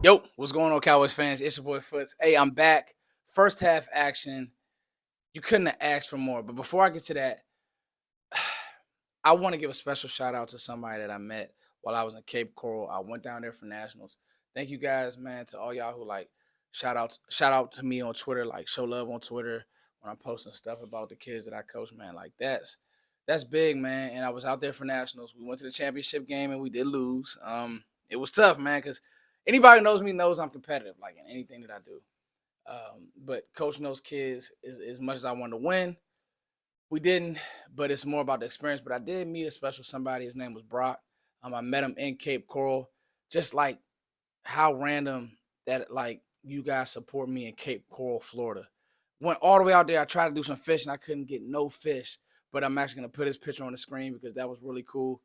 Yo, what's going on, Cowboys fans? It's your boy Foots. Hey, I'm back. First half action. You couldn't have asked for more. But before I get to that, I want to give a special shout out to somebody that I met while I was in Cape Coral. I went down there for nationals. Thank you guys, man, to all y'all who like shout out to me on Twitter, like show love on Twitter when I'm posting stuff about the kids that I coach, man. Like that's big, man. And I was out there for nationals. We went to the championship game and we did lose. It was tough, man, because anybody who knows me knows I'm competitive, like in anything that I do. But coaching those kids is as much as I wanted to win. We didn't, but it's more about the experience. But I did meet a special somebody. His name was Brock. I met him in Cape Coral. Just like how random that like you guys support me in Cape Coral, Florida. Went all the way out there. I tried to do some fishing. I couldn't get no fish, but I'm actually gonna put his picture on the screen because that was really cool.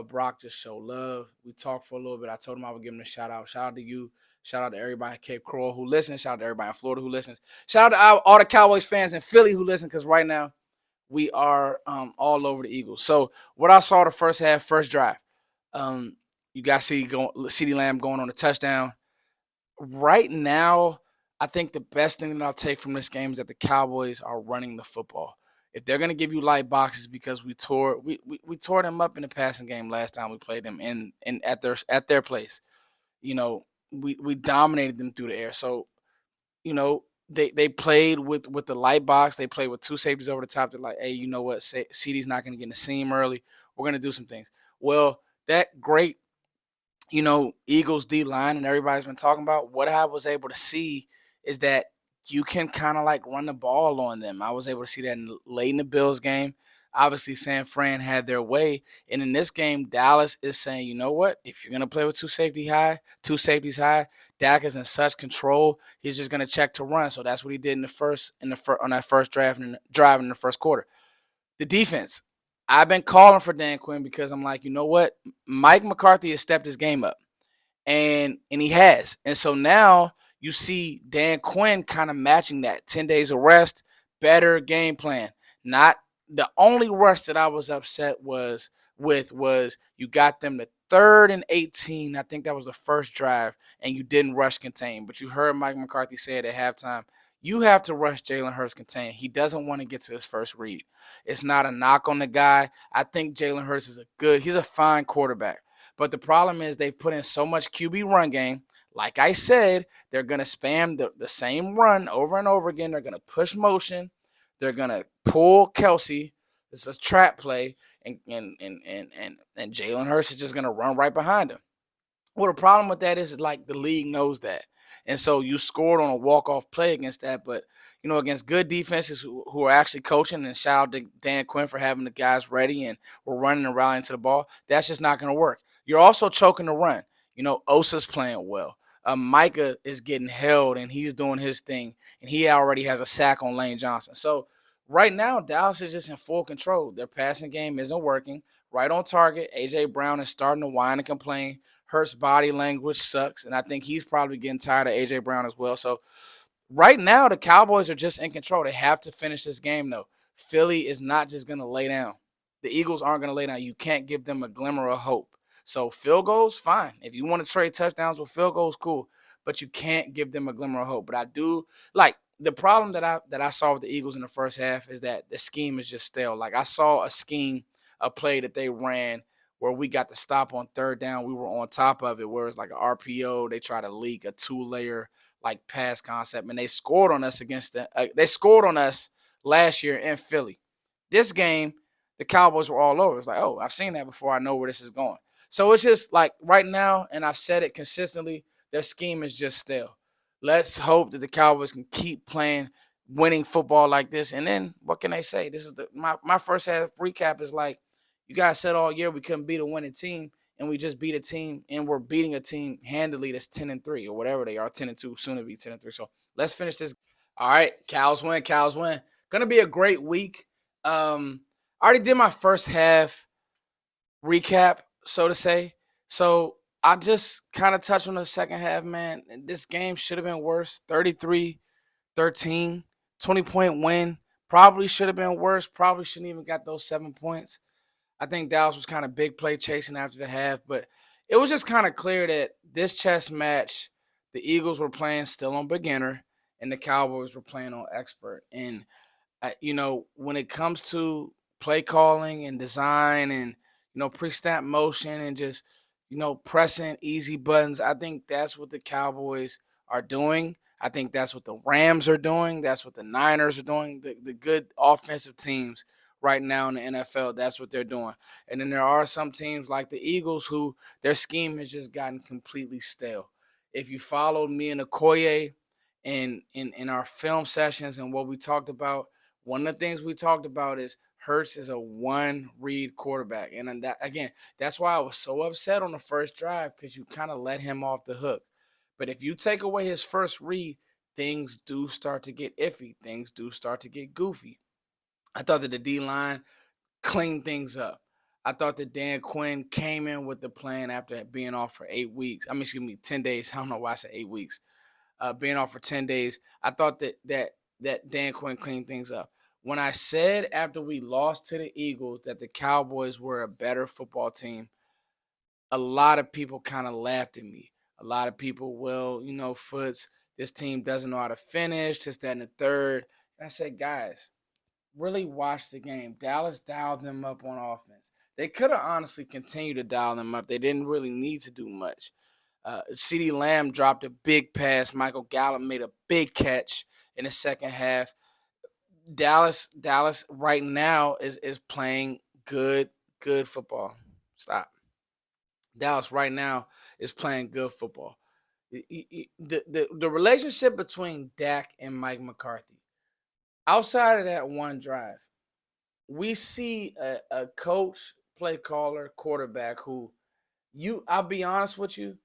Brock just showed love. We talked for a little bit. I told him I would give him a shout out. Shout out to you. Shout out to everybody in Cape Coral who listens. Shout out to everybody in Florida who listens. Shout out to all the Cowboys fans in Philly who listen because right now we are all over the Eagles. So what I saw the first half, first drive, um, you guys see CeeDee Lamb going on a touchdown. Right now, I think the best thing that I'll take from this game is that the Cowboys are running the football. If they're gonna give you light boxes because we tore them up in the passing game last time we played them in at their place. You know, we dominated them through the air. So they played with the light box. They played with two safeties over the top. They're like, hey, you know what? CD's not going to get in the seam early. We're going to do some things. Well, that great, Eagles D line and everybody's been talking about. What I was able to see is that you can kind of like run the ball on them. I was able to see that late in the Bills game. Obviously, San Fran had their way, and in this game, Dallas is saying, you know what? If you're gonna play with two safeties high, Dak is in such control. He's just gonna check to run. So that's what he did on that first drive in the first quarter. The defense. I've been calling for Dan Quinn because I'm like, you know what? Mike McCarthy has stepped his game up, and he has. And so now you see Dan Quinn kind of matching that 10 days of rest, better game plan. Not the only rush that I was upset was you got them to third and 18. I think that was the first drive, and you didn't rush contain. But you heard Mike McCarthy say it at halftime. You have to rush Jalen Hurts contain. He doesn't want to get to his first read. It's not a knock on the guy. I think Jalen Hurts he's a fine quarterback. But the problem is they've put in so much QB run game. Like I said, they're going to spam the same run over and over again. They're going to push motion. They're going to pull Kelsey. It's a trap play. And Jalen Hurts is just going to run right behind him. Well, the problem with that is like the league knows that. And so you scored on a walk-off play against that. But, against good defenses who are actually coaching, and shout out to Dan Quinn for having the guys ready and we're running and rallying to the ball, that's just not going to work. You're also choking the run. Osa's playing well. Micah is getting held, and he's doing his thing, and he already has a sack on Lane Johnson. So right now, Dallas is just in full control. Their passing game isn't working. Right on target, A.J. Brown is starting to whine and complain. Hurts body language sucks, and I think he's probably getting tired of A.J. Brown as well. So right now, the Cowboys are just in control. They have to finish this game, though. Philly is not just going to lay down. The Eagles aren't going to lay down. You can't give them a glimmer of hope. So field goals, fine. If you want to trade touchdowns with field goals, cool. But you can't give them a glimmer of hope. But I do like the problem that I saw with the Eagles in the first half is that the scheme is just stale. Like I saw a play that they ran where we got the stop on third down. We were on top of it, where it's like an RPO. They try to leak a two-layer like pass concept, and they scored on us they scored on us last year in Philly. This game, the Cowboys were all over. It's like, oh, I've seen that before. I know where this is going. So it's just like right now, and I've said it consistently, their scheme is just stale. Let's hope that the Cowboys can keep playing winning football like this. And then what can they say? This is my first half recap is like, you guys said all year we couldn't beat a winning team, and we just beat a team, and we're beating a team handily that's 10-3 or whatever they are, 10-2, soon to be 10-3. So let's finish this. All right, Cows win, Cows win. Gonna be a great week. I already did my first half recap, so to say. So I just kind of touched on the second half, man. This game should have been worse. 33-13, 20-point win. Probably should have been worse. Probably shouldn't even got those 7 points. I think Dallas was kind of big play chasing after the half, but it was just kind of clear that this chess match, The Eagles were playing still on beginner, and the Cowboys were playing on expert. And when it comes to play calling and design and pre-snap motion and just pressing easy buttons, I think that's what the Cowboys are doing. I think that's what the Rams are doing. That's what the Niners are doing. The good offensive teams right now in the NFL, that's what they're doing. And then there are some teams like the Eagles who their scheme has just gotten completely stale. If you followed me and Okoye in our film sessions and what we talked about, one of the things we talked about is Hurts is a one read quarterback. And then that again, that's why I was so upset on the first drive because you kind of let him off the hook. But if you take away his first read, things do start to get iffy. Things do start to get goofy. I thought that the D line cleaned things up. I thought that Dan Quinn came in with the plan after being off for 8 weeks. I mean, excuse me, 10 days. I don't know why I said 8 weeks. Being off for 10 days. I thought that Dan Quinn cleaned things up. When I said after we lost to the Eagles that the Cowboys were a better football team, a lot of people kind of laughed at me. A lot of people, well, Foots, this team doesn't know how to finish, this, that, and the third. And I said, guys, really watch the game. Dallas dialed them up on offense. They could have honestly continued to dial them up. They didn't really need to do much. CeeDee Lamb dropped a big pass. Michael Gallup made a big catch in the second half. Dallas right now is playing good football. Stop. Dallas right now is playing good football. The relationship between Dak and Mike McCarthy, outside of that one drive, we see a coach, play caller, quarterback who I'll be honest with you,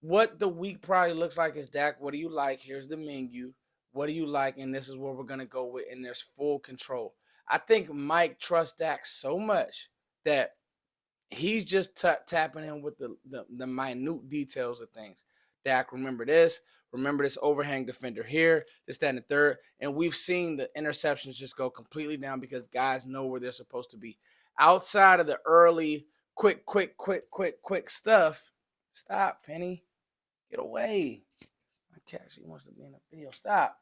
what the week probably looks like is Dak, what do you like? Here's the menu. What do you like? And this is what we're going to go with. And there's full control. I think Mike trusts Dak so much that he's just tapping in with the minute details of things. Dak, remember this. Remember this overhang defender here, this, that, and the third. And we've seen the interceptions just go completely down because guys know where they're supposed to be. Outside of the early, quick stuff, stop, Penny. Get away. My cat, she wants to be in the video. Stop.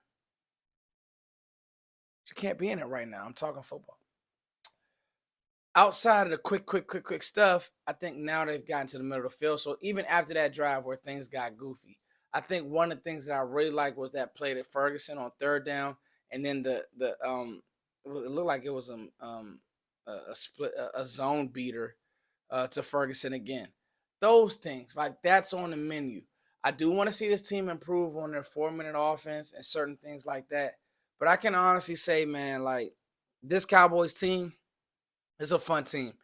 She can't be in it right now. I'm talking football. Outside of the quick stuff, I think now they've gotten to the middle of the field. So even after that drive where things got goofy, I think one of the things that I really liked was that play to Ferguson on third down, and then it looked like it was a split a zone beater to Ferguson again. Those things, like that's on the menu. I do want to see this team improve on their 4-minute offense and certain things like that. But I can honestly say, man, like this Cowboys team is a fun team.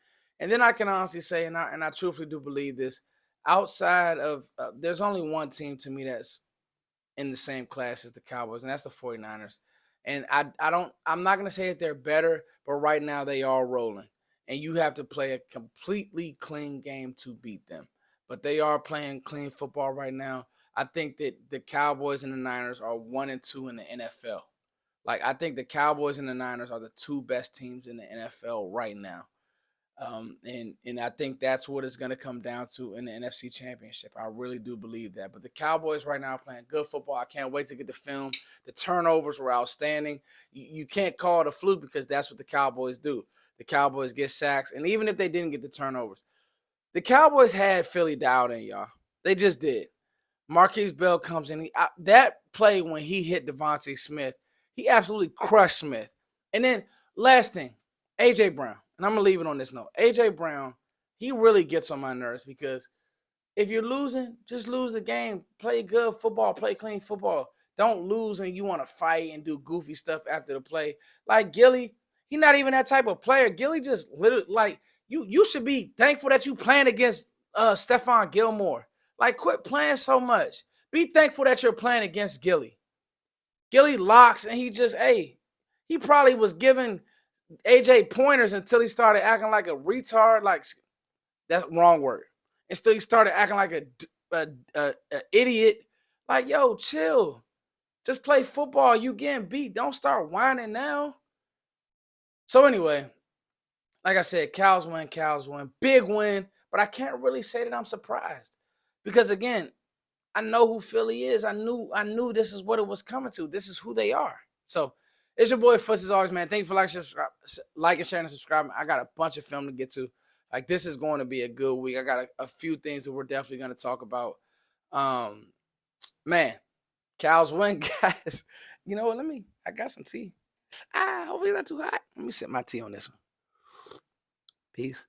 And then I can honestly say, and I truthfully do believe this, outside of there's only one team to me that's in the same class as the Cowboys, and that's the 49ers. And I'm not gonna say that they're better, but right now they are rolling. And you have to play a completely clean game to beat them. But they are playing clean football right now. I think that the Cowboys and the Niners are 1 and 2 in the NFL. Like I think the Cowboys and the Niners are the two best teams in the NFL right now. And I think that's what it's going to come down to in the NFC Championship. I really do believe that. But the Cowboys right now are playing good football. I can't wait to get the film. The turnovers were outstanding. You can't call it a fluke because that's what the Cowboys do. The Cowboys get sacks, and even if they didn't get the turnovers, the Cowboys had Philly dialed in, y'all. They just did. Marquise Bell comes in. That play when he hit Devontae Smith, he absolutely crushed Smith. And then last thing, A.J. Brown. And I'm going to leave it on this note. A.J. Brown, he really gets on my nerves because if you're losing, just lose the game. Play good football. Play clean football. Don't lose and you want to fight and do goofy stuff after the play. Like Gilly, he's not even that type of player. Gilly just literally, like, you should be thankful that you playing against Stephon Gilmore. Like, quit playing so much. Be thankful that you're playing against Gilly. Gilly locks and he probably was giving AJ pointers until he started acting like a retard. Like, that's wrong word. Until he started acting like a idiot. Like, yo, chill. Just play football. You getting beat. Don't start whining now. So anyway, like I said, Cows win. Big win. But I can't really say that I'm surprised. Because again, I know who Philly is. I knew this is what it was coming to. This is who they are. So it's your boy Foots as always, man. Thank you for liking, sharing, and subscribing. I got a bunch of film to get to. Like, this is going to be a good week. I got a few things that we're definitely going to talk about. Man, Cows win, guys. You know what? I got some tea. Hopefully it's not too hot. Let me sip my tea on this one. Peace.